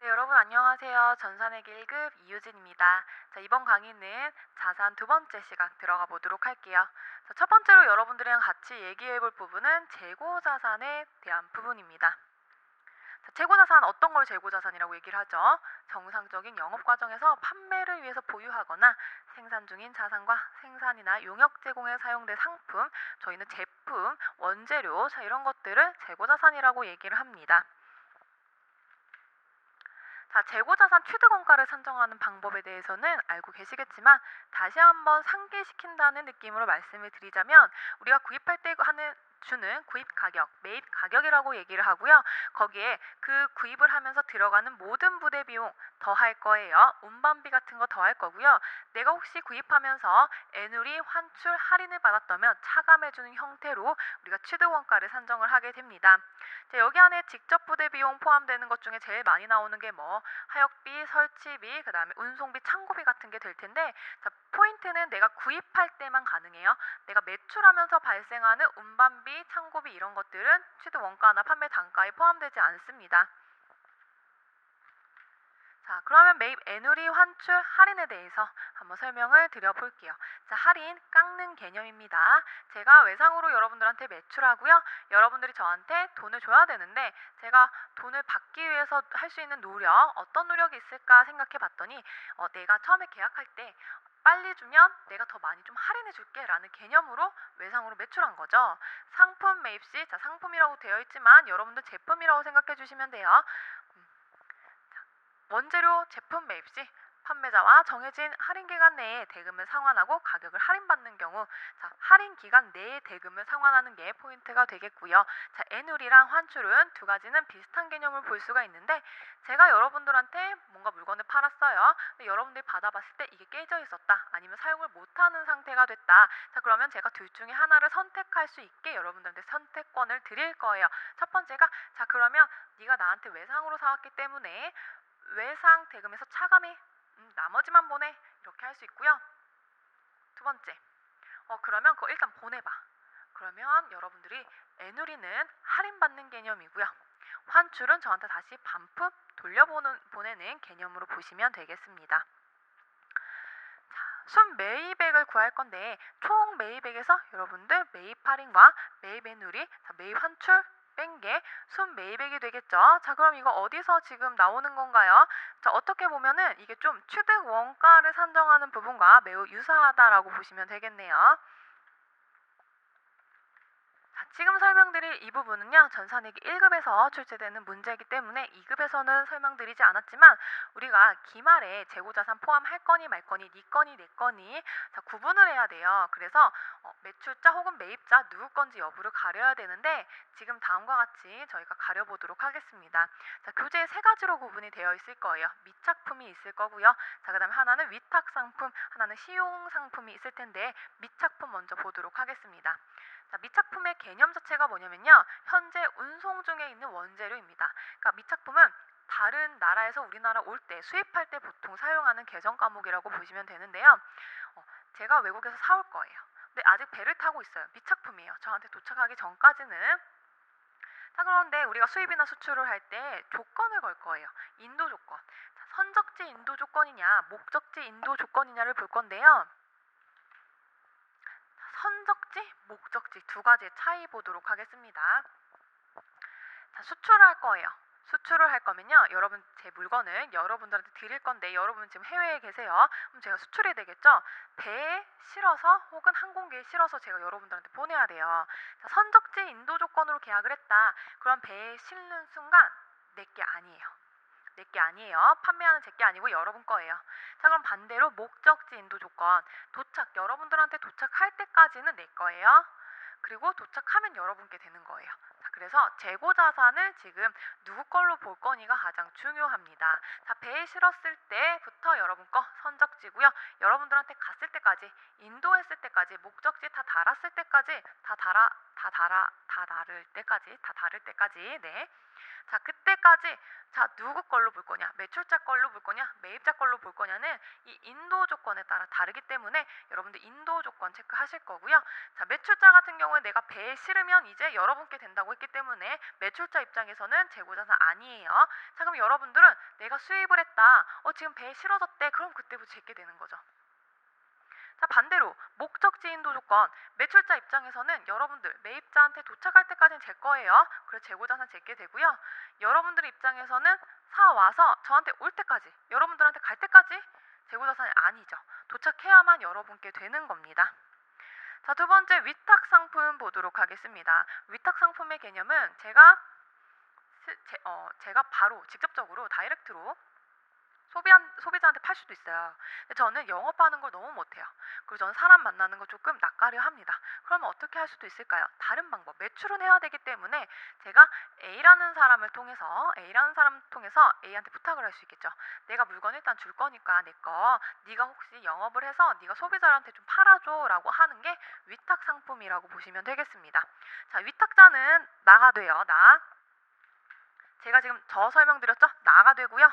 네, 여러분 안녕하세요. 전산회계 1급 이유진입니다. 자, 이번 강의는 자산 두 번째 시간 들어가 보도록 할게요. 자, 첫 번째로 여러분들이랑 같이 얘기해 볼 부분은 재고자산에 대한 부분입니다. 자, 재고자산 어떤 걸 재고자산이라고 얘기를 하죠? 정상적인 영업 과정에서 판매를 위해서 보유하거나 생산 중인 자산과 생산이나 용역 제공에 사용된 상품, 저희는 제품, 원재료, 자, 이런 것들을 재고자산이라고 얘기를 합니다. 자, 재고자산 취득원가를 산정하는 방법에 대해서는 알고 계시겠지만 다시 한번 상기시킨다는 느낌으로 말씀을 드리자면 우리가 구입할 때 주는 구입 가격, 매입 가격이라고 얘기를 하고요. 거기에 그 구입을 하면서 들어가는 모든 부대 비용 더할 거예요. 운반비 같은 거 더할 거고요. 내가 혹시 구입하면서 애누리 환출 할인을 받았다면 차감해주는 형태로 우리가 취득원가를 산정을 하게 됩니다. 자, 여기 안에 직접 부대 비용 포함되는 것 중에 제일 많이 나오는 게 하역비, 설치비, 그다음에 운송비, 창고비 같은 게 될 텐데, 자, 포인트는 내가 구입할 때만 가능해요. 내가 매출하면서 발생하는 운반비, 창고비 이런 것들은 취득 원가나 판매 단가에 포함되지 않습니다. 자, 그러면 매입 애누리 환출 할인에 대해서 한번 설명을 드려볼게요. 자, 할인 깎는 개념입니다. 제가 외상으로 여러분들한테 매출하고요. 여러분들이 저한테 돈을 줘야 되는데 제가 돈을 받기 위해서 할 수 있는 노력, 어떤 노력이 있을까 생각해 봤더니 내가 처음에 계약할 때 빨리 주면 내가 더 많이 좀 할인해 줄게 라는 개념으로 외상으로 매출한 거죠. 상품 매입 시, 자, 상품이라고 되어 있지만 여러분들 제품이라고 생각해 주시면 돼요. 원재료 제품 매입 시 판매자와 정해진 할인 기간 내에 대금을 상환하고 가격을 할인받는 경우, 자, 할인 기간 내에 대금을 상환하는 게 포인트가 되겠고요. 자, 애누리랑 환출은 두 가지는 비슷한 개념을 볼 수가 있는데 제가 여러분들한테 뭔가 물건을 팔았어요. 근데 여러분들이 받아봤을 때 이게 깨져 있었다, 아니면 사용을 못하는 상태가 됐다. 자, 그러면 제가 둘 중에 하나를 선택할 수 있게 여러분들한테 선택권을 드릴 거예요. 첫 번째가, 자, 그러면 네가 나한테 외상으로 사왔기 때문에 외상 대금에서 차감해. 나머지만 보내. 이렇게 할 수 있고요. 두 번째, 그러면 그거 일단 보내봐. 그러면 여러분들이 애누리는 할인받는 개념이고요. 환출은 저한테 다시 반품 보내는 개념으로 보시면 되겠습니다. 순 매입액을 구할 건데 총 매입액에서 여러분들 매입 할인과 매입 애누리, 매입 환출 뺀 게 순 매입액이 되겠죠. 자, 그럼 이거 어디서 지금 나오는 건가요? 자, 어떻게 보면은 이게 좀 취득 원가를 산정하는 부분과 매우 유사하다라고 보시면 되겠네요. 자, 지금 설명드릴 이 부분은요, 전산회계 1급에서 출제되는 문제이기 때문에 2급에서는 설명드리지 않았지만 우리가 기말에 재고자산 포함할 거니 말 거니, 네 거니 내 거니, 자, 구분을 해야 돼요. 그래서 매출자 혹은 매입자 누구 건지 여부를 가려야 되는데 지금 다음과 같이 저희가 가려보도록 하겠습니다. 자, 교재 세 가지로 구분이 되어 있을 거예요. 미착품이 있을 거고요. 자, 그다음에 하나는 위탁 상품, 하나는 시용 상품이 있을 텐데 미착품 먼저 보도록 하겠습니다. 자, 미착품의 개념 자체가 뭐냐면요, 현재 운송 중에 있는 원재료입니다. 그러니까 미착품은 다른 나라에서 우리나라 올 때, 수입할 때 보통 사용하는 계정 과목이라고 보시면 되는데요. 제가 외국에서 사올 거예요. 근데 아직 배를 타고 있어요. 미착품이에요. 저한테 도착하기 전까지는. 자, 그런데 우리가 수입이나 수출을 할 때 조건을 걸 거예요. 인도 조건. 자, 선적지 인도 조건이냐, 목적지 인도 조건이냐를 볼 건데요. 선적지, 목적지 두 가지의 차이 보도록 하겠습니다. 자, 수출을 할 거예요. 수출을 할 거면요, 여러분 제 물건을 여러분들한테 드릴 건데 여러분 지금 해외에 계세요. 그럼 제가 수출이 되겠죠. 배에 실어서 혹은 항공기에 실어서 제가 여러분들한테 보내야 돼요. 자, 선적지 인도 조건으로 계약을 했다. 그럼 배에 실는 순간 내게 아니에요. 내게 아니에요. 판매하는 제게 아니고 여러분 거예요. 자, 그럼 반대로 목적지 인도 조건. 여러분들한테 도착할 때까지는 내 거예요. 그리고 도착하면 여러분께 되는 거예요. 자, 그래서 재고 자산을 지금 누구 걸로 볼 거니가 가장 중요합니다. 자, 배에 실었을 때부터 여러분 거 선적지고요. 여러분들한테 갔을 때까지, 인도했을 때까지, 목적지 다 달았을 때까지, 다 다를 때까지, 네. 자, 그때까지 자, 누구 걸로 볼 거냐, 매출자 걸로 볼 거냐, 매입자 걸로 볼 거냐는 이 인도 조건에 따라 다르기 때문에 여러분들 인도 조건 체크하실 거고요. 자, 매출자 같은 경우에 내가 배에 실으면 이제 여러분께 된다고 했기 때문에 매출자 입장에서는 재고자산 아니에요. 자, 그럼 여러분들은 내가 수입을 했다. 지금 배에 실어졌대. 그럼 그때부터 제게 되는 거죠. 자, 반대로 목적지 인도 조건, 매출자 입장에서는 여러분들 매입자한테 도착할 때까지는 제 거예요. 그래서 재고자산 제게 되고요. 여러분들 입장에서는 사와서 저한테 올 때까지, 여러분들한테 갈 때까지 재고자산이 아니죠. 도착해야만 여러분께 되는 겁니다. 자, 두 번째 위탁 상품 보도록 하겠습니다. 위탁 상품의 개념은 제가 바로 직접적으로 다이렉트로 소비자한테 팔 수도 있어요. 근데 저는 영업하는 걸 너무 못해요. 그리고 저는 사람 만나는 거 조금 낯가려 합니다. 그러면 어떻게 할 수도 있을까요? 다른 방법, 매출은 해야 되기 때문에 제가 A라는 사람을 통해서 A한테 부탁을 할 수 있겠죠. 내가 물건 일단 줄 거니까 내 거 네가 혹시 영업을 해서 네가 소비자한테 좀 팔아줘 라고 하는 게 위탁 상품이라고 보시면 되겠습니다. 자, 위탁자는 나가 돼요. 제가 지금 저 설명드렸죠? 나가 되고요.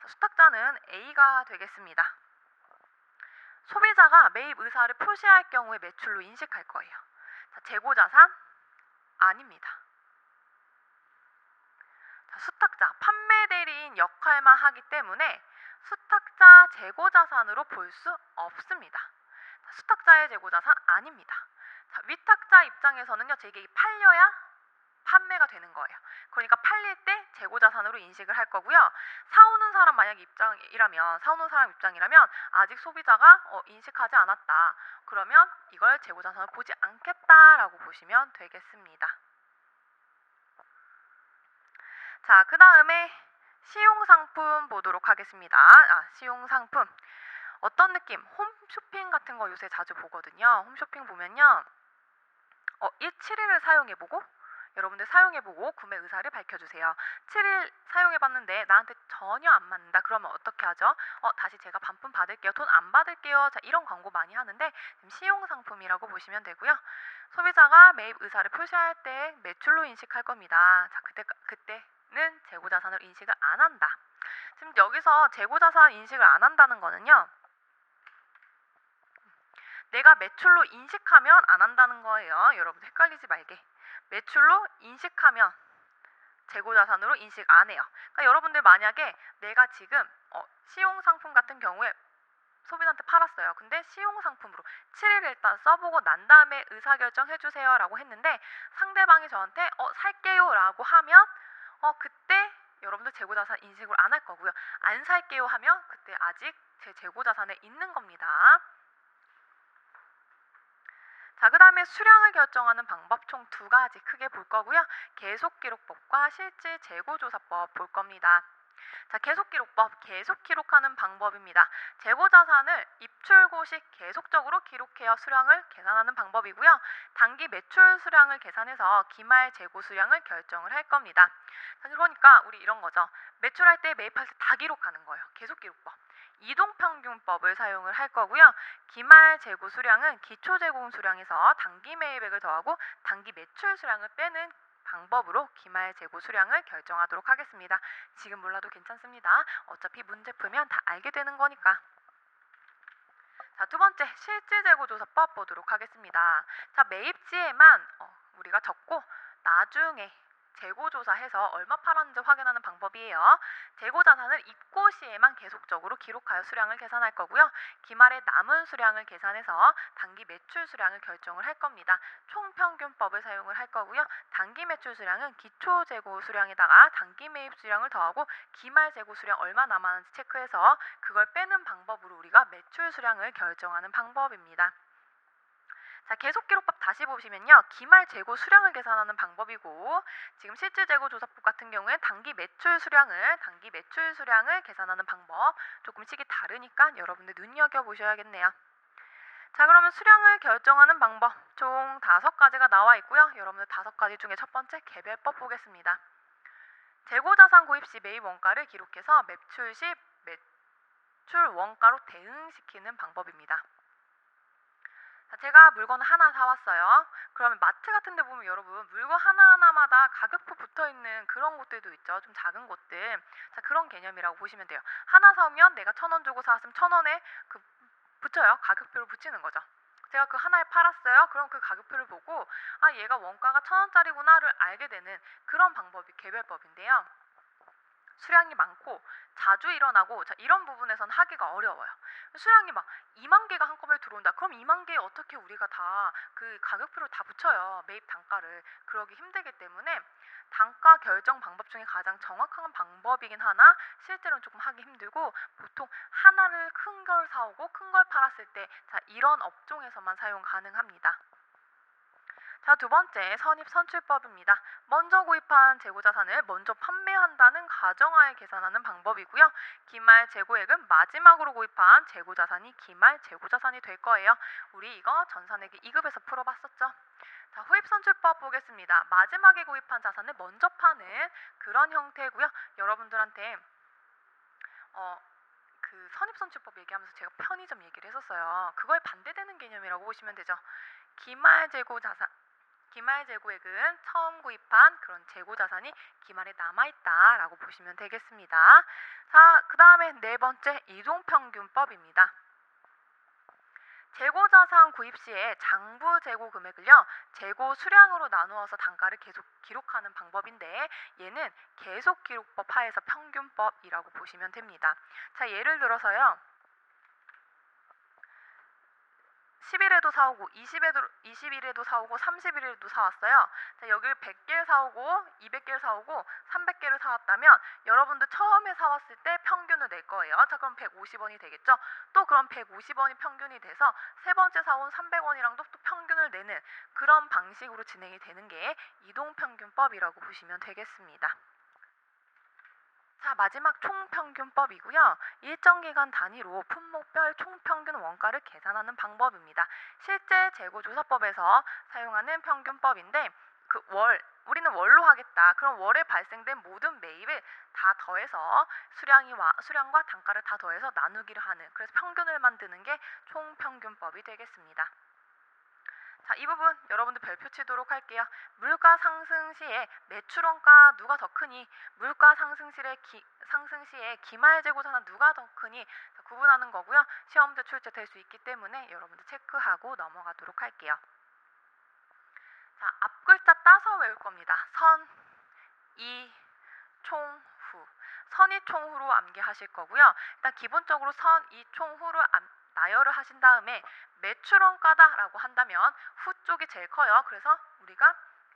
수탁자는 A가 되겠습니다. 소비자가 매입 의사를 표시할 경우에 매출로 인식할 거예요. 자, 재고자산 아닙니다. 자, 수탁자, 판매 대리인 역할만 하기 때문에 수탁자 재고자산으로 볼 수 없습니다. 자, 수탁자의 재고자산 아닙니다. 자, 위탁자 입장에서는요, 제게 팔려야 판매가 되는 거예요. 그러니까 팔릴 때 재고자산으로 인식을 할 거고요. 사오는 사람 입장이라면 아직 소비자가 인식하지 않았다. 그러면 이걸 재고자산을 보지 않겠다라고 보시면 되겠습니다. 자, 그 다음에 시용상품 보도록 하겠습니다. 시용상품. 어떤 느낌? 홈쇼핑 같은 거 요새 자주 보거든요. 홈쇼핑 보면요. 7일을 사용해보고 여러분들 사용해보고 구매 의사를 밝혀주세요. 7일 사용해봤는데 나한테 전혀 안 맞는다. 그러면 어떻게 하죠? 다시 제가 반품 받을게요. 돈 안 받을게요. 자, 이런 광고 많이 하는데 시용상품이라고 보시면 되고요. 소비자가 매입 의사를 표시할 때 매출로 인식할 겁니다. 자, 그때는 재고자산을 인식을 안 한다. 지금 여기서 재고자산 인식을 안 한다는 거는요. 내가 매출로 인식하면 안 한다는 거예요. 여러분 헷갈리지 말게. 매출로 인식하면 재고자산으로 인식 안 해요. 그러니까 여러분들 만약에 내가 지금 시용상품 같은 경우에 소비자한테 팔았어요. 근데 시용상품으로 7일 일단 써보고 난 다음에 의사결정 해주세요 라고 했는데 상대방이 저한테 살게요 라고 하면 그때 여러분들 재고자산 인식을 안 할 거고요. 안 살게요 하면 그때 아직 제 재고자산에 있는 겁니다. 자, 그 다음에 수량을 결정하는 방법 총 2가지 크게 볼 거고요. 계속기록법과 실질 재고조사법 볼 겁니다. 자, 계속기록법, 계속 기록하는 방법입니다. 재고자산을 입출고식 계속적으로 기록해야 수량을 계산하는 방법이고요. 단기 매출 수량을 계산해서 기말 재고 수량을 결정을 할 겁니다. 자, 그러니까 우리 이런 거죠. 매출할 때 매입할 때 다 기록하는 거예요. 계속기록법. 이동평균법을 사용을 할 거고요. 기말 재고 수량은 기초 재고 수량에서 단기 매입액을 더하고 단기 매출 수량을 빼는 방법으로 기말 재고 수량을 결정하도록 하겠습니다. 지금 몰라도 괜찮습니다. 어차피 문제 풀면 다 알게 되는 거니까. 자, 두 번째 실질 재고 조사법 보도록 하겠습니다. 자, 매입지에만 우리가 적고 나중에 재고조사해서 얼마 팔았는지 확인하는 방법이에요. 재고자산을 입고 시에만 계속적으로 기록하여 수량을 계산할 거고요. 기말에 남은 수량을 계산해서 단기 매출 수량을 결정을 할 겁니다. 총평균법을 사용을 할 거고요. 단기 매출 수량은 기초 재고 수량에다가 단기 매입 수량을 더하고 기말 재고 수량 얼마 남았는지 체크해서 그걸 빼는 방법으로 우리가 매출 수량을 결정하는 방법입니다. 자, 계속기록법 다시 보시면요. 기말 재고 수량을 계산하는 방법이고 지금 실질 재고 조사법 같은 경우에 단기 매출 수량을 계산하는 방법 조금 식이 다르니까 여러분들 눈여겨보셔야겠네요. 자, 그러면 수량을 결정하는 방법 총 5가지가 나와 있고요. 여러분들 5가지 중에 첫 번째 개별법 보겠습니다. 재고자산 구입 시 매입 원가를 기록해서 매출 시 매출 원가로 대응시키는 방법입니다. 자, 제가 물건 하나 사왔어요. 그러면 마트 같은 데 보면 여러분 물건 하나하나마다 가격표 붙어있는 그런 곳들도 있죠. 좀 작은 곳들. 자, 그런 개념이라고 보시면 돼요. 하나 사오면 내가 1,000원 주고 사왔으면 1,000원에 그 붙여요. 가격표를 붙이는 거죠. 제가 그 하나에 팔았어요. 그럼 그 가격표를 보고 아, 얘가 원가가 1,000원짜리구나를 알게 되는 그런 방법이 개별법인데요. 수량이 많고 자주 일어나고, 자, 이런 부분에선 하기가 어려워요. 수량이 막 2만 개가 한꺼번에 들어온다. 그럼 2만 개에 어떻게 우리가 다 그 가격표를 다 붙여요. 매입 단가를. 그러기 힘들기 때문에 단가 결정 방법 중에 가장 정확한 방법이긴 하나 실제로는 조금 하기 힘들고, 보통 하나를 큰 걸 사오고 큰 걸 팔았을 때, 자, 이런 업종에서만 사용 가능합니다. 자, 두 번째 선입선출법입니다. 먼저 구입한 재고자산을 먼저 판매한다는 가정하에 계산하는 방법이고요. 기말 재고액은 마지막으로 구입한 재고자산이 기말 재고자산이 될 거예요. 우리 이거 전산회계 2급에서 풀어봤었죠. 자, 후입선출법 보겠습니다. 마지막에 구입한 자산을 먼저 파는 그런 형태고요. 여러분들한테 그 선입선출법 얘기하면서 제가 편의점 얘기를 했었어요. 그거에 반대되는 개념이라고 보시면 되죠. 기말 재고 자산, 기말 재고액은 처음 구입한 그런 재고 자산이 기말에 남아있다라고 보시면 되겠습니다. 자, 그 다음에 네 번째 이동평균법입니다. 재고 자산 구입 시에 장부 재고 금액을요, 재고 수량으로 나누어서 단가를 계속 기록하는 방법인데, 얘는 계속 기록법 하에서 평균법이라고 보시면 됩니다. 자, 예를 들어서요, 10일에도 사오고 20일에도 사오고 30일에도 사왔어요. 자, 여기를 100개를 사오고 200개를 사오고 300개를 사왔다면 여러분들 처음에 사왔을 때 평균을 낼 거예요. 자, 그럼 150원이 되겠죠. 또 그럼 150원이 평균이 돼서 세 번째 사온 300원이랑도 또 평균을 내는 그런 방식으로 진행이 되는 게 이동평균법이라고 보시면 되겠습니다. 자, 마지막 총평균법이고요. 일정 기간 단위로 품목별 총평균 원가를 계산하는 방법입니다. 실제 재고조사법에서 사용하는 평균법인데, 우리는 월로 하겠다. 그럼 월에 발생된 모든 매입을 다 더해서 수량과 단가를 다 더해서 나누기를 하는, 그래서 평균을 만드는 게 총평균법이 되겠습니다. 자, 이 부분 여러분들 별표 치도록 할게요. 물가 상승 시에 매출원가 누가 더 크니, 물가 상승 시에 기말 재고자산 누가 더 크니, 구분하는 거고요. 시험도 출제될 수 있기 때문에 여러분들 체크하고 넘어가도록 할게요. 자, 앞글자 따서 외울 겁니다. 선, 이, 총, 후. 선이 총후로 암기하실 거고요. 일단 기본적으로 선, 이, 총, 후를 나열을 하신 다음에 매출원가다라고 한다면 후 쪽이 제일 커요. 그래서 우리가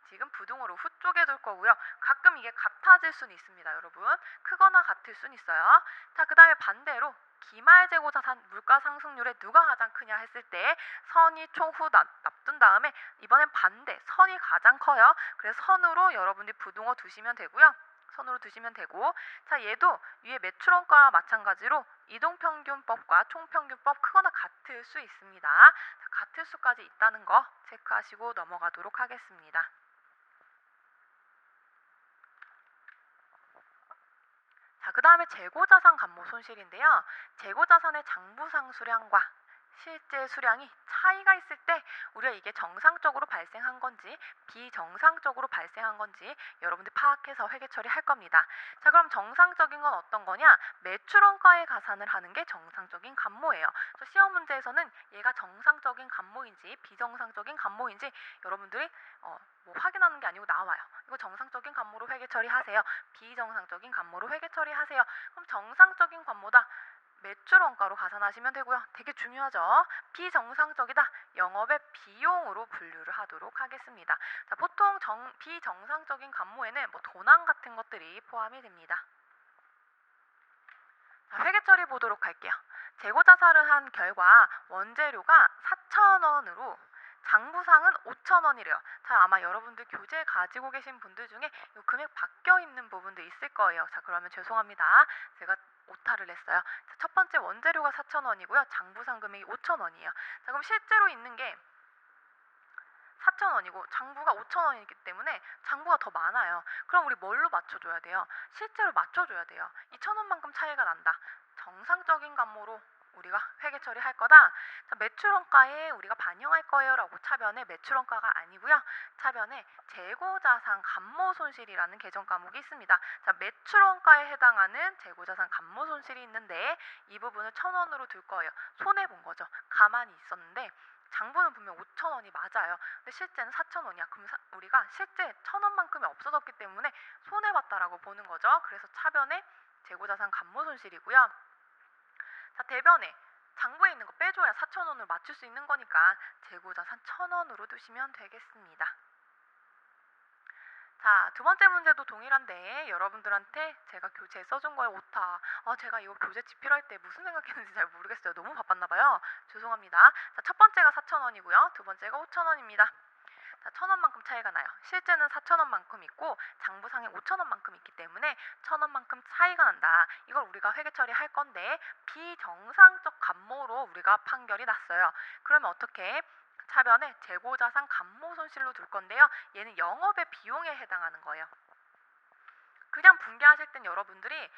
지금 부등호로 후 쪽에 둘 거고요. 가끔 이게 같아질 수는 있습니다, 여러분. 크거나 같을 수는 있어요. 자, 그 다음에 반대로 기말 재고자산 물가 상승률에 누가 가장 크냐 했을 때 선이 총후 납둔 다음에 이번엔 반대, 선이 가장 커요. 그래서 선으로 여러분들이 부등호 두시면 되고요. 선으로 두시면 되고, 자, 얘도 위에 매출원가와 마찬가지로 이동평균법과 총평균법 크거나 같을 수 있습니다. 자, 같을 수까지 있다는 거 체크하시고 넘어가도록 하겠습니다. 자, 그 다음에 재고자산 감모 손실인데요. 재고자산의 장부상 수량과 실제 수량이 차이가 있을 때 우리가 이게 정상적으로 발생한 건지 비정상적으로 발생한 건지 여러분들 파악해서 회계 처리할 겁니다. 자, 그럼 정상적인 건 어떤 거냐? 매출원가에 가산을 하는 게 정상적인 감모예요. 그래서 시험 문제에서는 얘가 정상적인 감모인지 비정상적인 감모인지 여러분들이 뭐 확인하는 게 아니고 나와요. 이거 정상적인 감모로 회계 처리하세요. 비정상적인 감모로 회계 처리하세요. 그럼 정상적인 감모다. 매출원가로 가산하시면 되고요. 되게 중요하죠. 비정상적이다. 영업의 비용으로 분류를 하도록 하겠습니다. 자, 보통 비정상적인 감모에는 뭐 도난 같은 것들이 포함이 됩니다. 자, 회계 처리 보도록 할게요. 재고자산을 한 결과 원재료가 4,000원으로 장부상은 5,000원이래요. 자, 아마 여러분들 교재 가지고 계신 분들 중에 이 금액 바뀌어 있는 부분도 있을 거예요. 자, 그러면 죄송합니다. 제가 오타를 냈어요. 자, 첫 번째 원재료가 4,000원이고요. 장부상 금액이 5,000원이에요. 자, 그럼 실제로 있는 게 4,000원이고 장부가 5,000원이기 때문에 장부가 더 많아요. 그럼 우리 뭘로 맞춰줘야 돼요? 실제로 맞춰줘야 돼요. 이 1,000원만큼 차이가 난다. 정상적인 감모로 우리가 회계 처리할 거다. 자, 매출원가에 우리가 반영할 거예요라고 차변에 매출원가가 아니고요. 차변에 재고자산 감모손실이라는 계정 과목이 있습니다. 자, 매출원가에 해당하는 재고자산 감모손실이 있는데 이 부분을 1,000원으로 둘 거예요. 손해 본 거죠. 가만히 있었는데 장부는 분명 5,000원이 맞아요. 근데 실제는 4,000원이야. 그럼 우리가 실제 1,000원만큼이 없어졌기 때문에 손해봤다라고 보는 거죠. 그래서 차변에 재고자산 감모손실이고요. 자, 대변에 장부에 있는 거 빼줘야 4,000원으로 맞출 수 있는 거니까 재고자산 1,000원으로 두시면 되겠습니다. 자, 두 번째 문제도 동일한데 여러분들한테 제가 교재 써준 거에 오타. 제가 이거 교재 집필할 때 무슨 생각했는지 잘 모르겠어요. 너무 바빴나 봐요. 죄송합니다. 자, 첫 번째가 4,000원이고요. 두 번째가 5,000원입니다. 자, 1,000원만큼 차이가 나요. 실제는 4,000원만큼 있고 장부상에 5,000원만큼 있기 때문에 1,000원만큼 차이가 난다. 이걸 우리가 회계 처리할 건데 비정상적 감모로 우리가 판결이 났어요. 그러면 어떻게? 차변에 재고자산 감모 손실로 둘 건데요. 얘는 영업의 비용에 해당하는 거예요. 그냥 분개하실 땐 여러분들이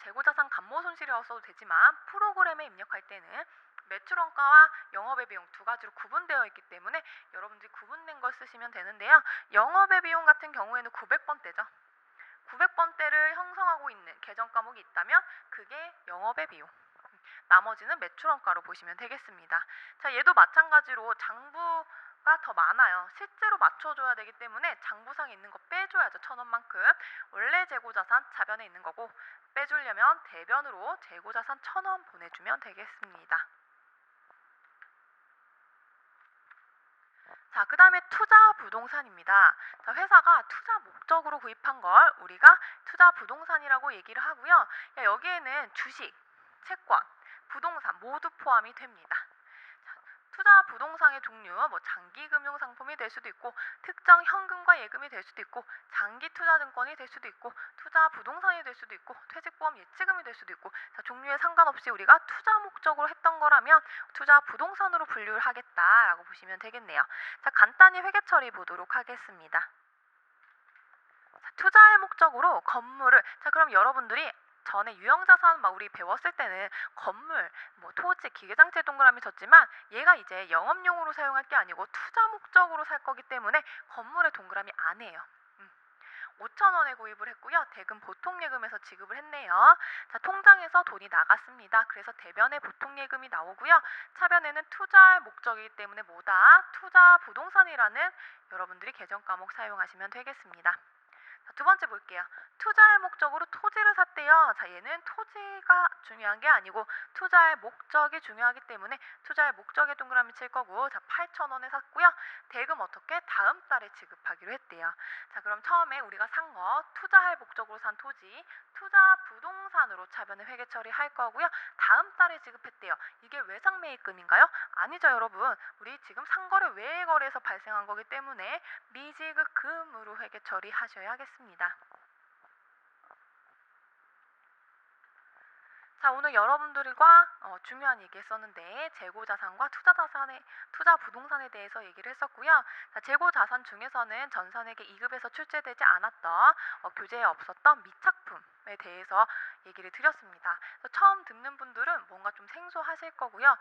재고자산 감모 손실이었어도 되지만 프로그램에 입력할 때는 매출원가와 영업의 비용 두 가지로 구분되어 있기 때문에 여러분들이 구분된 걸 쓰시면 되는데요. 영업의 비용 같은 경우에는 900번대죠. 900번대를 형성하고 있는 계정 과목이 있다면 그게 영업의 비용. 나머지는 매출원가로 보시면 되겠습니다. 자, 얘도 마찬가지로 장부가 더 많아요. 실제로 맞춰줘야 되기 때문에 장부상에 있는 거 빼줘야죠. 1,000원만큼. 원래 재고자산 차변에 있는 거고 빼주려면 대변으로 재고자산 1,000원 보내주면 되겠습니다. 자, 그 다음에 투자 부동산입니다. 자, 회사가 투자 목적으로 구입한 걸 우리가 투자 부동산이라고 얘기를 하고요. 여기에는 주식, 채권, 부동산 모두 포함이 됩니다. 투자 부동산의 종류, 장기 금융 상품이 될 수도 있고 특정 현금과 예금이 될 수도 있고 장기 투자 증권이 될 수도 있고 투자 부동산이 될 수도 있고 퇴직보험 예치금이 될 수도 있고 자, 종류에 상관없이 우리가 투자 목적으로 했던 거라면 투자 부동산으로 분류를 하겠다라고 보시면 되겠네요. 자, 간단히 회계 처리 보도록 하겠습니다. 자, 투자의 목적으로 건물을 그럼 여러분들이 전에 유형자산 우리 배웠을 때는 건물, 토지, 기계장치 동그라미 쳤지만 얘가 이제 영업용으로 사용할 게 아니고 투자 목적으로 살 거기 때문에 건물에 동그라미 안 해요. 5,000원에 구입을 했고요. 대금 보통예금에서 지급을 했네요. 자, 통장에서 돈이 나갔습니다. 그래서 대변에 보통예금이 나오고요. 차변에는 투자의 목적이기 때문에 뭐다? 투자 부동산이라는 여러분들이 계정 과목 사용하시면 되겠습니다. 자, 두 번째 볼게요. 투자의 목적으로 토지를 샀대요. 자, 얘는 토지가 중요한 게 아니고 투자의 목적이 중요하기 때문에 투자의 목적에 동그라미 칠 거고 자, 8,000원에 샀고요. 대금 어떻게? 다음 달에 지급하기로 했대요. 자, 그럼 처음에 우리가 산 거 투자할 목적으로 산 토지 투자 부동산으로 차변에 회계 처리할 거고요. 다음 달에 지급했대요. 이게 외상매입금인가요? 아니죠, 여러분. 우리 지금 상거래 외의 거래에서 발생한 거기 때문에 미지급금으로 회계 처리하셔야겠습니다. 자, 오늘 여러분들과 중요한 얘기 했었는데 재고자산과 투자 부동산에 대해서 얘기를 했었고요. 자, 재고자산 중에서는 전산회계 2급에서 출제되지 않았던 교재에 없었던 미착품에 대해서 얘기를 드렸습니다. 그래서 처음 듣는 분들은 뭔가 좀 생소하실 거고요.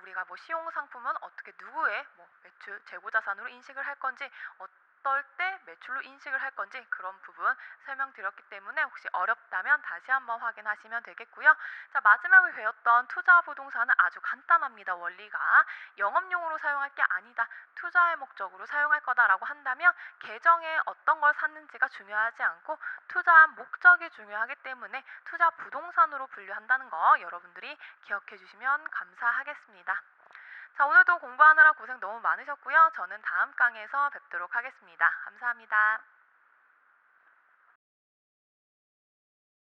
우리가 시용상품은 어떻게 누구의 매출, 재고자산으로 인식을 할 건지 어떨 때 매출로 인식을 할 건지 그런 부분 설명드렸기 때문에 혹시 어렵다면 다시 한번 확인하시면 되겠고요. 자, 마지막에 배웠던 투자 부동산은 아주 간단합니다. 원리가 영업용으로 사용할 게 아니다. 투자의 목적으로 사용할 거다라고 한다면 계정에 어떤 걸 샀는지가 중요하지 않고 투자한 목적이 중요하기 때문에 투자 부동산으로 분류한다는 거 여러분들이 기억해 주시면 감사하겠습니다. 자, 오늘도 공부하느라 고생 너무 많으셨고요. 저는 다음 강의에서 뵙도록 하겠습니다. 감사합니다.